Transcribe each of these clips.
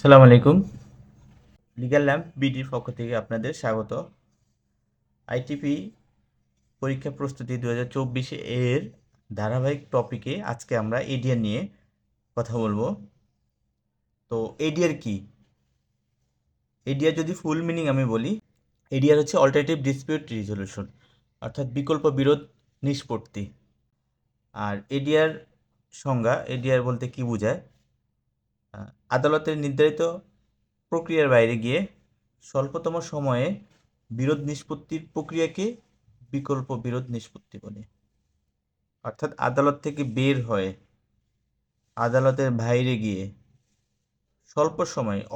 সালাম আলাইকুম। Legal lamp বিডির পক্ষ থেকে আপনাদের স্বাগত। আইটিপি পরীক্ষা প্রস্তুতি 2024 এর ধারাবাহিক টপিকে আজকে আমরা এডিআর নিয়ে কথা বলবো। তো এডিআর কি? এডিআর যদি ফুল মিনিং আমি বলি, এডিআর হচ্ছে অল্টারনেটিভ ডিসপিউট রিজলিউশন, অর্থাৎ বিকল্প বিরোধ নিষ্পত্তি। আর এডিআর সংজ্ঞা, এডিআর বলতে কি বোঝায়? আদালতের নির্ধারিত প্রক্রিয়ার বাইরে গিয়ে স্বল্পতম সময়ে বিরোধ নিষ্পত্তির প্রক্রিয়াকে বিকল্প বিরোধ নিষ্পত্তি বলে। অর্থাৎ আদালত থেকে বের হয়ে আদালতের বাইরে গিয়ে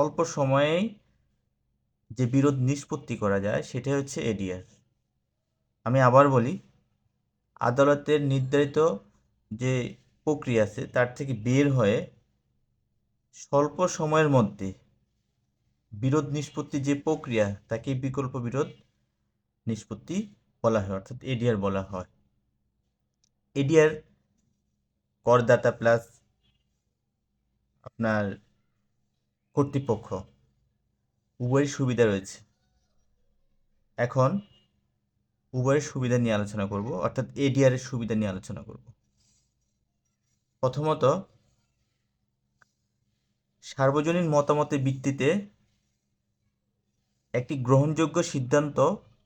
অল্প সময়েই যে বিরোধ নিষ্পত্তি করা যায় সেটাই হচ্ছে এডিআর। আমি আবার বলি, আদালতের নির্ধারিত যে প্রক্রিয়া আছে তার থেকে বের হয়ে স্বল্প সময়ের মধ্যে বিরোধ নিষ্পত্তির যে প্রক্রিয়া তাকে বিকল্প বিরোধ নিষ্পত্তি বলা হয়, অর্থাৎ এডিআর বলা হয়। এডিআর করদাতা প্লাস আপনার কর্তৃপক্ষ উভয়ের সুবিধা রয়েছে। এখন উভয়ের সুবিধা নিয়ে আলোচনা করব, অর্থাৎ এডিআর এর সুবিধা নিয়ে আলোচনা করব। প্রথমত, সার্বজনীন মতামতের ভিত্তিতে একটি গ্রহণযোগ্য সিদ্ধান্ত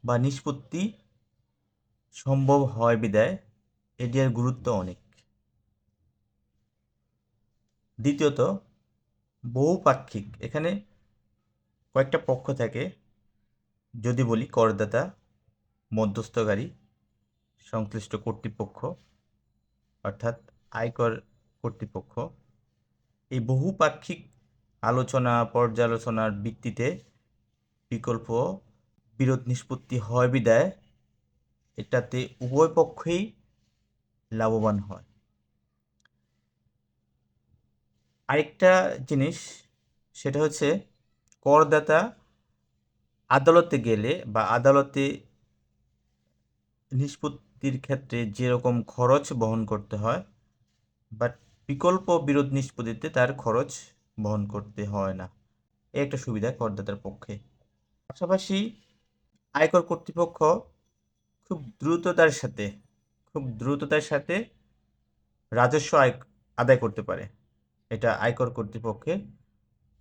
বা নিষ্পত্তি সম্ভব হয় বিধায় এডিআর গুরুত্ব অনেক। দ্বিতীয়ত, বহুপাক্ষিক। এখানে কয়েকটা পক্ষ থাকে, যদি বলি করদাতা, মধ্যস্থকারী, সংশ্লিষ্ট কর্তৃপক্ষ অর্থাৎ আয়কর কর্তৃপক্ষ। এই বহুপাক্ষিক আলোচনা পর্যালোচনার ভিত্তিতে বিকল্প বিরোধ নিষ্পত্তি হয় বিধায় এটাতে উভয় পক্ষই লাভবান হয়। আরেকটা জিনিস, সেটা হচ্ছে করদাতা আদালতে গেলে বা আদালতে নিষ্পত্তির ক্ষেত্রে যেরকম খরচ বহন করতে হয়, বাট বিকল্প বিরোধ নিষ্পত্তিতে তার খরচ বহন করতে হয় না। এই একটা সুবিধা করদাতার পক্ষে। পাশাপাশি আয়কর কর্তৃপক্ষ খুব দ্রুততার সাথে রাজস্ব আদায় করতে পারে। এটা আয়কর কর্তৃপক্ষের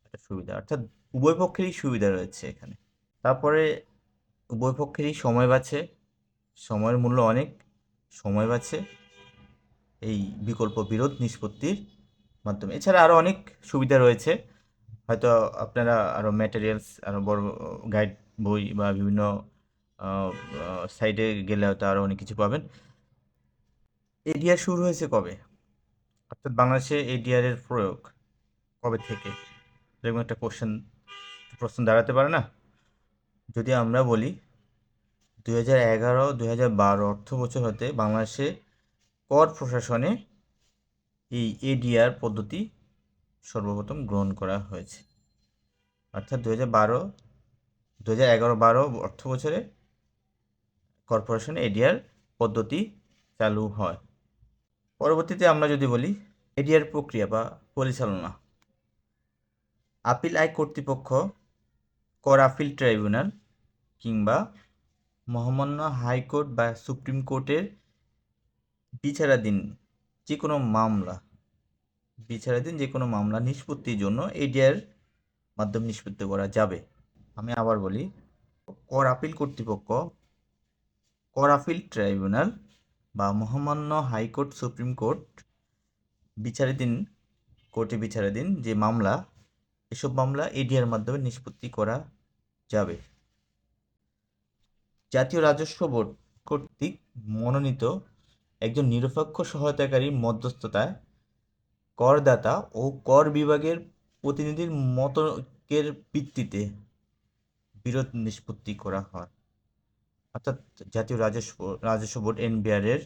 একটা সুবিধা, অর্থাৎ উভয় পক্ষেরই সুবিধা রয়েছে এখানে। তারপরে উভয় পক্ষেরই সময় বাঁচে, সময়ের মূল্য অনেক, সময় বাঁচে এই বিকল্প বিরোধ নিষ্পত্তির মাধ্যমে। এছাড়া আরও অনেক সুবিধা রয়েছে, হয়তো আপনারা আরও ম্যাটেরিয়ালস, আরও বড় গাইড বই বা বিভিন্ন সাইটে গেলে হয়তো আরও অনেক কিছু পাবেন। এডিআর শুরু হয়েছে কবে, অর্থাৎ বাংলাদেশে এডিআর এর প্রয়োগ কবে থেকে, এরকম একটা প্রশ্ন দাঁড়াতে পারে না? যদি আমরা বলি 2011-2012 অর্থ বছর হতে বাংলাদেশে কর প্রশাসনে এই এডিআর পদ্ধতি সর্বপ্রথম গ্রহণ করা হয়েছে। অর্থাৎ 2011-12 অর্থ বছরে কর্পোরেশনে এডিআর পদ্ধতি চালু হয়। পরবর্তীতে আমরা যদি বলি এডিআর প্রক্রিয়া বা পরিচালনা, আপিল আয় কর্তৃপক্ষ, কর আপিল ট্রাইব্যুনাল কিংবা মহামান্য হাইকোর্ট বা সুপ্রিম কোর্টের বিচারাধীন যে কোনো মামলা নিষ্পত্তির জন্য এডিআর মাধ্যমে নিষ্পত্তি করা যাবে। আমি আবার বলি, কর আপিল কর্তৃপক্ষ, কর আপিল ট্রাইব্যুনাল বা মহামান্য হাইকোর্ট সুপ্রিম কোর্ট কোর্টে বিচারাধীন যে মামলা, এসব মামলা এডিআর মাধ্যমে নিষ্পত্তি করা যাবে। জাতীয় রাজস্ব বোর্ড কর্তৃক মনোনীত একজন নিরপেক্ষ সহায়তাকারী মধ্যস্থতায় করদাতা ও কর বিভাগের প্রতিনিধির মতকের ভিত্তিতে বিরোধ নিষ্পত্তি করা হয়। অর্থাৎ জাতীয় রাজস্ব বোর্ড এনবিআর এর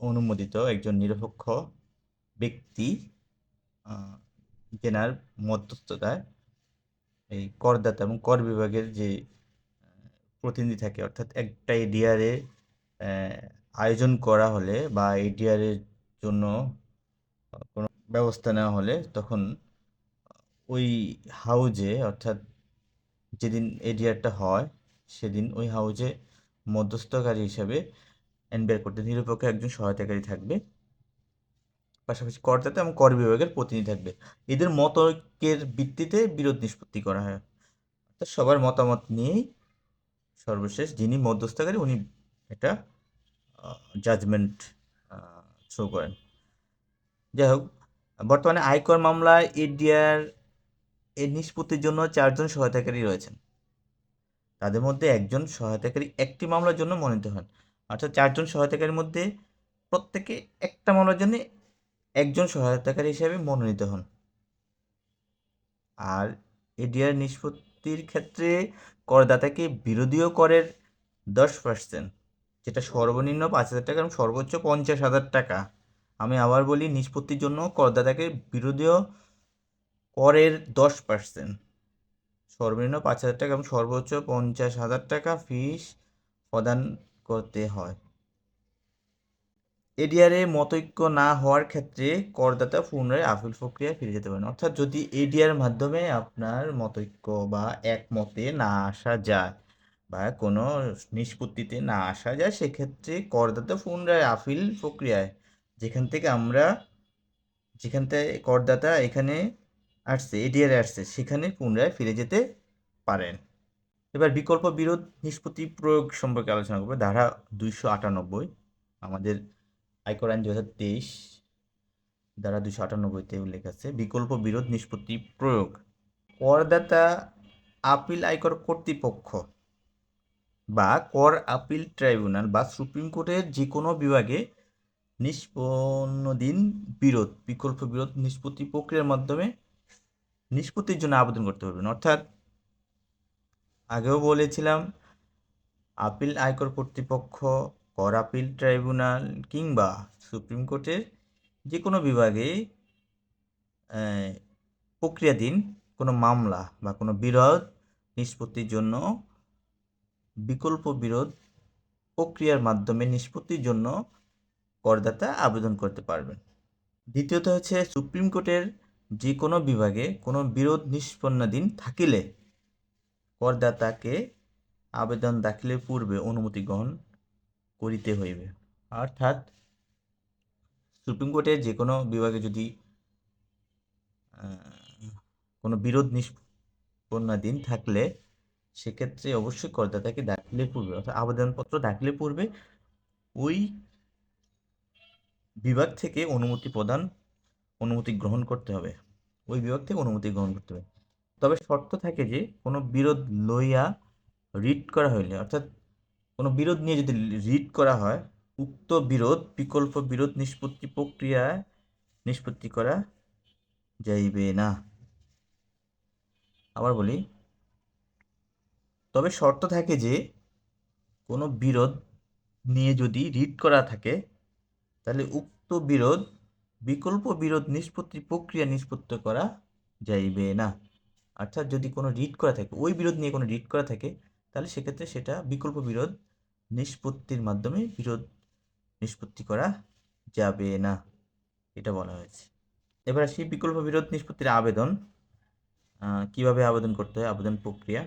অনুমোদিত একজন নিরপেক্ষ ব্যক্তি যেনার মধ্যস্থতায় এই করদাতা এবং কর বিভাগের যে প্রতিনিধি থাকে, অর্থাৎ একটা এডিআরে আয়োজন করা হলে বা এডিআরের জন্য কোনো ব্যবস্থা নেওয়া হলে তখন ওই হাউজে, অর্থাৎ যেদিন এডিআরটা হয় সেদিন ওই হাউজে মধ্যস্থকারী হিসাবে আইন বের করতে নিরপেক্ষ একজন সহায়তাকারী থাকবে, পাশাপাশি করদাতা এবং কর বিভাগের প্রতিনিধি থাকবে। এদের মতৈক্যের ভিত্তিতে বিরোধ নিষ্পত্তি করা হয়, অর্থাৎ সবার মতামত নিয়েই সর্বশেষ যিনি মধ্যস্থকারী উনি একটা জাজমেন্ট থ্রো করেন। যাই হোক, বর্তমানে আয়কর মামলায় এডিআর এর নিষ্পত্তির জন্য 4 জন সহায়তাকারী রয়েছেন। তাদের মধ্যে একজন সহায়তাকারী একটি মামলার জন্য মনোনীত হন, অর্থাৎ 4 জন সহায়তাকারীর মধ্যে প্রত্যেকে একটা মামলার জন্য একজন সহায়তাকারী হিসেবে মনোনীত হন। আর এডিআর নিষ্পত্তির ক্ষেত্রে করদাতাকে বিরোধীয় করের 10%, যেটা সর্বনিম্ন 5,000 টাকা এবং সর্বোচ্চ 50,000 টাকা। আমি আবার বলি, নিষ্পত্তির জন্য করদাতাকে বিরোধীয় করের 10%, সর্বনিম্ন 5,000 টাকা এবং সর্বোচ্চ 50,000 টাকা ফিস প্রদান করতে হয়। এডিআরে মতৈক্য না হওয়ার ক্ষেত্রে করদাতা পুনরায় আপিল প্রক্রিয়ায় ফিরে যেতে পারেন। অর্থাৎ যদি এডিআর মাধ্যমে আপনার মতৈক্য বা একমতে না আসা যায় বা কোনো নিষ্পত্তিতে না আসা যায়, সেক্ষেত্রে করদাতা পুনরায় আপিল প্রক্রিয়ায় যেখান থেকে করদাতা এখানে আসছে, এডিআরে আসছে, সেখানে পুনরায় ফিরে যেতে পারেন। এবার বিকল্প বিরোধ নিষ্পত্তি প্রয়োগ সম্পর্কে আলোচনা করবো। ধারা 298 আমাদের আয়কর আইন 2023 ধারা 298-তে উল্লেখ আছে বিকল্প বিরোধ নিষ্পত্তি প্রয়োগ। করদাতা আপিল আয়কর কর্তৃপক্ষ বা কর আপিল ট্রাইব্যুনাল বা সুপ্রিম কোর্টের যে কোনো বিভাগে নিষ্পন্নদিন বিকল্প বিরোধ নিষ্পত্তি প্রক্রিয়ার মাধ্যমে নিষ্পত্তির জন্য আবেদন করতে পারবেন। অর্থাৎ আগেও বলেছিলাম, আপিল আয়কর কর্তৃপক্ষ, কর আপিল ট্রাইব্যুনাল কিংবা সুপ্রিম কোর্টের যে কোনো বিভাগে প্রক্রিয়াধীন কোনো মামলা বা কোনো বিরোধ নিষ্পত্তির জন্য বিকল্প বিরোধ প্রক্রিয়ার মাধ্যমে নিষ্পত্তির জন্য করদাতা আবেদন করতে পারবেন। দ্বিতীয়ত হচ্ছে, সুপ্রিম কোর্টের যে কোনো বিভাগে কোনো বিরোধ নিষ্পন্নাধীন থাকিলে করদাতাকে আবেদন দাখিলের পূর্বে অনুমতি গ্রহণ করিতে হইবে। অর্থাৎ সুপ্রিম কোর্টের যে কোনো বিভাগে যদি কোনো বিরোধ নিষ্পন্নাধীন থাকলে সেক্ষেত্রে অবশ্যই করদাতাকে দাখিলের পূর্বে, অর্থাৎ আবেদনপত্র দাখিলের পূর্বে ওই বিভাগ থেকে অনুমতি গ্রহণ করতে হবে, ওই বিভাগ থেকে অনুমতি গ্রহণ করতে হবে। তবে শর্ত থাকে যে কোনো বিরোধ লইয়া রিট করা হইলে, অর্থাৎ কোনো বিরোধ নিয়ে যদি রিট করা হয়, উক্ত বিরোধ বিকল্প বিরোধ নিষ্পত্তি প্রক্রিয়ায় নিষ্পত্তি করা যাইবে না। আবার বলি, তবে শর্ত থাকে যে কোনো বিরোধ নিয়ে যদি রিট করা থাকে তাহলে উক্ত বিরোধ বিকল্প বিরোধ নিষ্পত্তি প্রক্রিয়া নিষ্পত্তি করা যাইবে না। অর্থাৎ যদি কোনো রিট করা থাকে, ওই বিরোধ নিয়ে কোনো রিট করা থাকে, তাহলে সেক্ষেত্রে সেটা বিকল্প বিরোধ নিষ্পত্তির মাধ্যমে বিরোধ নিষ্পত্তি করা যাবে না, এটা বলা হয়েছে। এবার আসি বিকল্প বিরোধ নিষ্পত্তির আবেদন কিভাবে আবেদন করতে হয়। আবেদন প্রক্রিয়া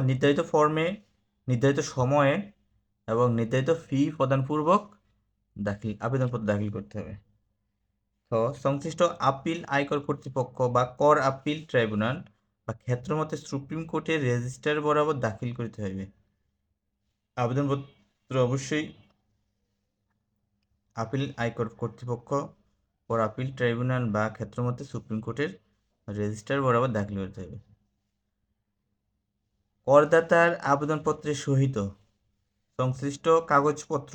নির্ধারিত ফর্মে, নির্ধারিত সময়ে এবং নির্ধারিত ফি প্রদানপূর্বক আবেদনপত্র দাখিল করতে হবে। তো সংশ্লিষ্ট আপিল আয়কর কর্তৃপক্ষ বা কর আপিল ট্রাইব্যুনাল বা ক্ষেত্রমতে সুপ্রিম কোর্টের রেজিস্ট্রার বরাবর দাখিল করতে হইবে। আবেদনপত্র অবশ্যই আপিল আয়কর কর্তৃপক্ষ, কর আপিল ট্রাইব্যুনাল বা ক্ষেত্রমতে সুপ্রিম কোর্টের রেজিস্ট্রার বরাবর দাখিল করতে হবে। করদাতার আবেদনপত্রের সহিত সংশ্লিষ্ট কাগজপত্র,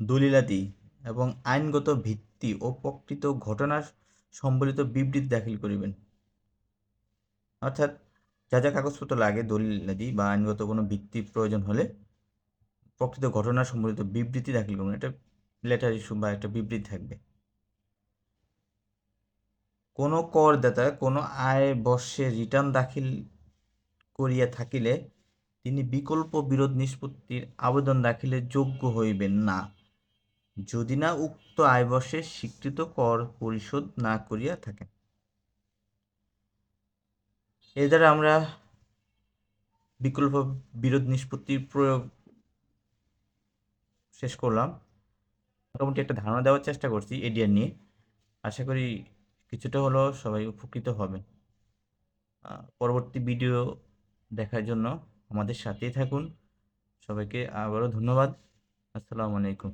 দলিলাদি এবং আইনগত ভিত্তি ও প্রকৃত ঘটনা সম্বলিত বিবৃতি দাখিল করিবেন। অর্থাৎ যা যা কাগজপত্র লাগে, দলিলাদি বা আইনগত কোনো ভিত্তি প্রয়োজন হলে প্রকৃত ঘটনা সম্বলিত বিবৃতি দাখিল করবেন। এটা লেটার ইস্যু বা একটা বিবৃতি থাকবে। কোনো করদাতা কোনো আয় বর্ষে রিটার্ন দাখিল করিয়া থাকিলে তিনি বিকল্প বিরোধ নিষ্পত্তির আবেদন দাখিলের যোগ্য হইবেন না। যদি না উক্ত আয় বর্ষের স্বীকৃত কর পরিশোধ না করিয়া থাকেন। এর দ্বারা আমরা বিকল্প বিরোধ নিষ্পত্তির প্রয়োগ শেষ করলাম। মোটামুটি একটা ধারণা দেওয়ার চেষ্টা করছি এডিআর নিয়ে। আশা করি কিছুটা হলেও সবাই উপকৃত হবেন। পরবর্তী ভিডিও দেখার জন্য আমাদের সাথেই থাকুন। সবাইকে আবারও ধন্যবাদ। আসসালামু আলাইকুম।